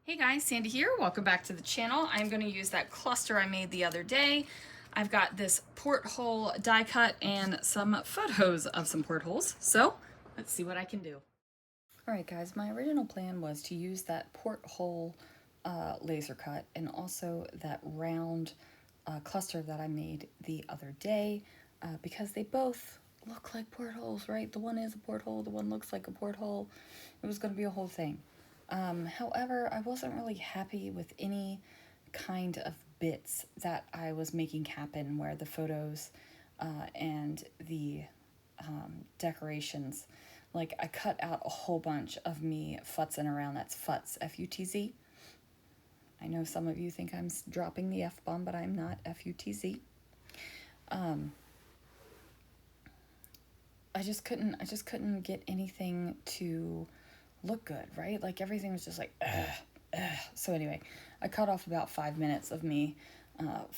Hey guys, Sandy here. Welcome back to the channel. I'm going to use that cluster I made the other day. I've got this porthole die cut and some photos of some portholes. So let's see what I can do. All right guys, my original plan was to use that porthole laser cut and also that round cluster that I made the other day because they both look like portholes, right? The one is a porthole, the one looks like a porthole. It was going to be a whole thing. However, I wasn't really happy with any kind of bits that I was making happen where the photos and the decorations, like I cut out a whole bunch of me futzing around. That's futz, F-U-T-Z. I know some of you think I'm dropping the F-bomb, but I'm not, F-U-T-Z. I just couldn't get anything to look good, right? Like everything was just like, ugh, ugh. So anyway, I cut off about 5 minutes of me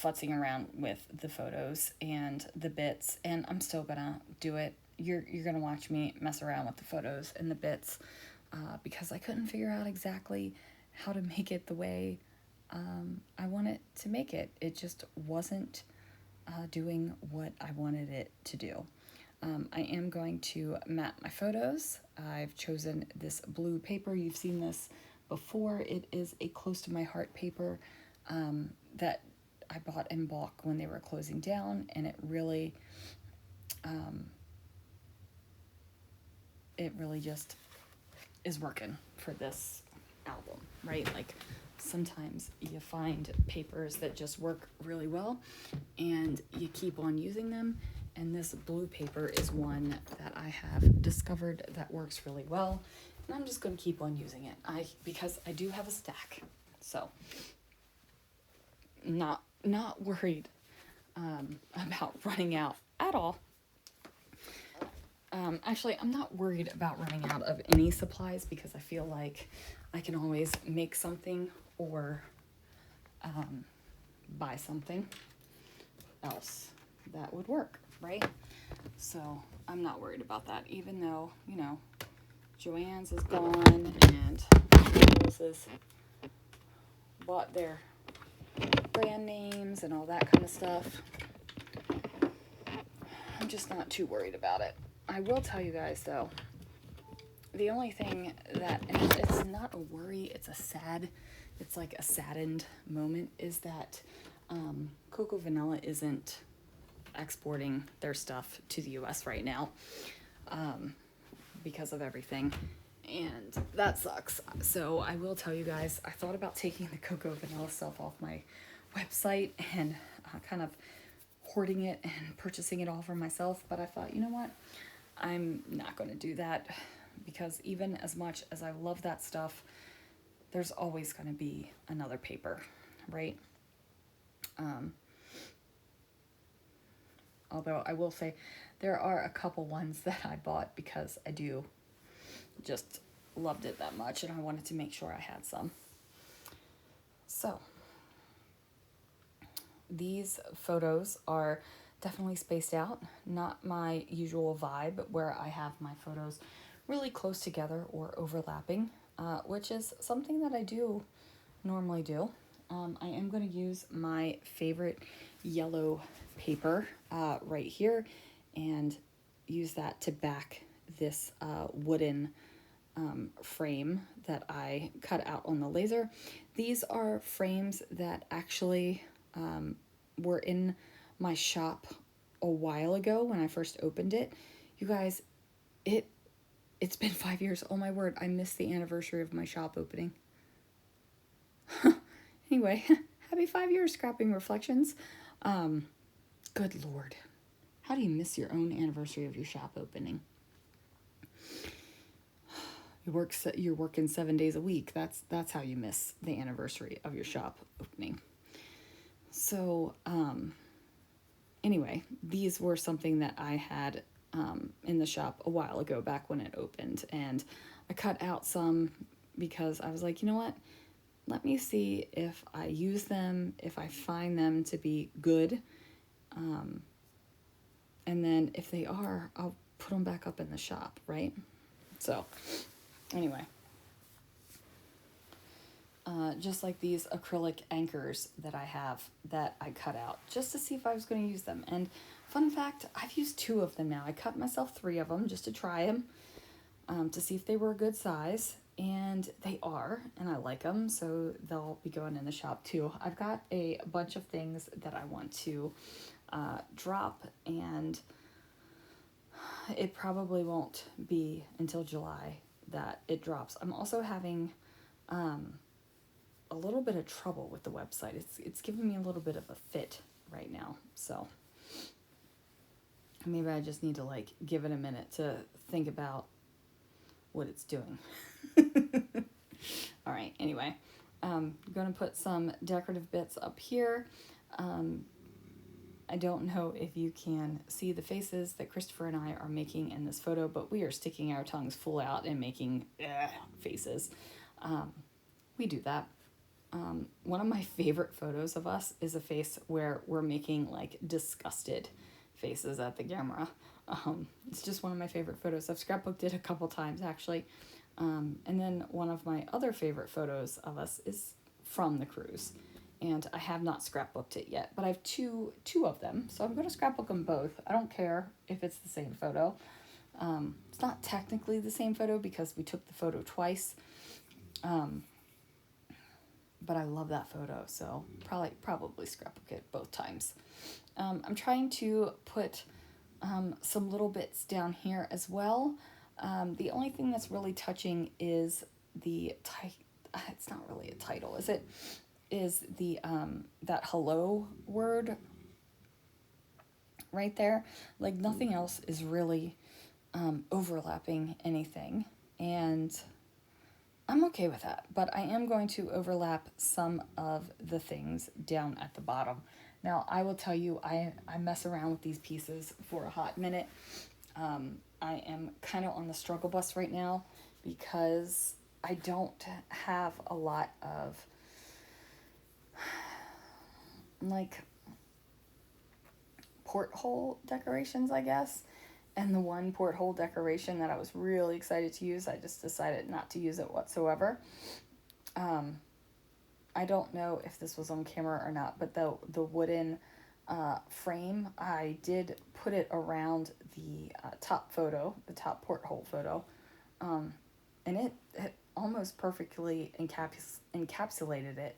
futzing around with the photos and the bits, and I'm still gonna do it. You're gonna watch me mess around with the photos and the bits because I couldn't figure out exactly how to make it the way I wanted to make it. It just wasn't doing what I wanted it to do. I am going to map my photos. I've chosen this blue paper. You've seen this before. It is a close to my heart paper that I bought in bulk when they were closing down, and it really just is working for this album, right? Like sometimes you find papers that just work really well and you keep on using them, and this blue paper is one that I have discovered that works really well, and I'm just going to keep on using it because I do have a stack. So not worried about running out at all. Actually, I'm not worried about running out of any supplies because I feel like I can always make something or buy something else that would work, right? So I'm not worried about that, even though, you know, Joann's is gone and Portholes has bought their brand names and all that kind of stuff. I'm just not too worried about it. I will tell you guys though, the only thing that, and it's not a worry, it's like a saddened moment, is that Cocoa Vanilla isn't exporting their stuff to the US right now because of everything, and that sucks. So I will tell you guys, I thought about taking the Cocoa Vanilla stuff off my website and kind of hoarding it and purchasing it all for myself, but I thought, you know what, I'm not going to do that because even as much as I love that stuff, there's always going to be another paper, right? Although I will say there are a couple ones that I bought because I do just loved it that much and I wanted to make sure I had some. So these photos are definitely spaced out, not my usual vibe where I have my photos really close together or overlapping, which is something that I do normally do. I am going to use my favorite yellow paper right here and use that to back this wooden frame that I cut out on the laser. These are frames that actually were in my shop a while ago when I first opened it. You guys, it's been 5 years. Oh my word, I missed the anniversary of my shop opening. Anyway, happy 5 years, Scrapping Reflections. Good Lord. How do you miss your own anniversary of your shop opening? You're working 7 days a week. That's how you miss the anniversary of your shop opening. So, anyway, these were something that I had in the shop a while ago, back when it opened, and I cut out some because I was like, you know what? Let me see if I use them, if I find them to be good, and then if they are, I'll put them back up in the shop, right? So, anyway. just like these acrylic anchors that I have that I cut out just to see if I was going to use them. And fun fact, I've used 2 of them now. I cut myself 3 of them just to try them, to see if they were a good size. And they are, and I like them, so they'll be going in the shop too. I've got a bunch of things that I want to drop, and it probably won't be until July that it drops. I'm also having a little bit of trouble with the website. It's giving me a little bit of a fit right now, so maybe I just need to like give it a minute to think about what it's doing. All right, anyway, I'm going to put some decorative bits up here. I don't know if you can see the faces that Christopher and I are making in this photo, but we are sticking our tongues full out and making faces. We do that. One of my favorite photos of us is a face where we're making like disgusted faces at the camera. It's just one of my favorite photos. I've scrapbooked it a couple times actually. And then one of my other favorite photos of us is from the cruise. And I have not scrapbooked it yet, but I have two of them. So I'm going to scrapbook them both. I don't care if it's the same photo. It's not technically the same photo because we took the photo twice. But I love that photo, so probably scrapbook it both times. I'm trying to put some little bits down here as well. The only thing that's really touching is the it's not really a title, is it? Is the that hello word right there. Like nothing else is really overlapping anything, and I'm okay with that, but I am going to overlap some of the things down at the bottom. Now, I will tell you, I mess around with these pieces for a hot minute. I am kind of on the struggle bus right now because I don't have a lot of, like, porthole decorations, I guess. And the one porthole decoration that I was really excited to use, I just decided not to use it whatsoever. I don't know if this was on camera or not, but the wooden frame, I did put it around the top photo, the top porthole photo, and it almost perfectly encapsulated it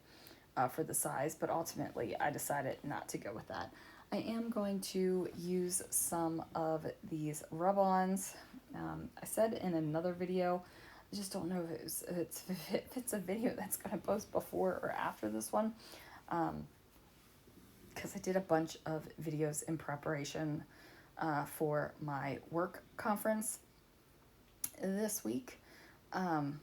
for the size, but ultimately I decided not to go with that. I am going to use some of these rub-ons. I said in another video, I just don't know if it's a video that's going to post before or after this one, because I did a bunch of videos in preparation for my work conference this week, and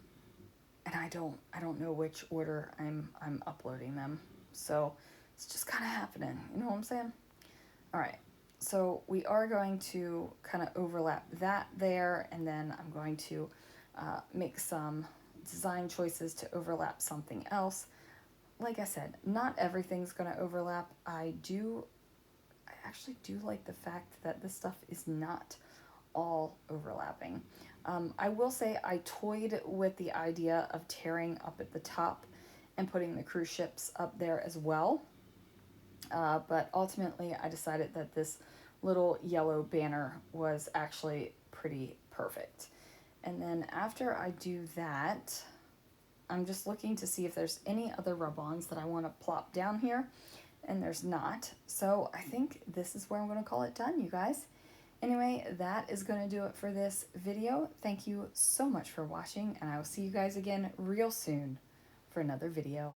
I don't know which order I'm uploading them, so it's just kind of happening. You know what I'm saying? All right, so we are going to kind of overlap that there, and then I'm going to make some design choices to overlap something else. Like I said, not everything's going to overlap. I actually do like the fact that this stuff is not all overlapping. I will say I toyed with the idea of tearing up at the top and putting the cruise ships up there as well. But ultimately I decided that this little yellow banner was actually pretty perfect. And then after I do that, I'm just looking to see if there's any other rub-ons that I want to plop down here, and there's not. So I think this is where I'm going to call it done, you guys. Anyway, that is going to do it for this video. Thank you so much for watching, and I will see you guys again real soon for another video.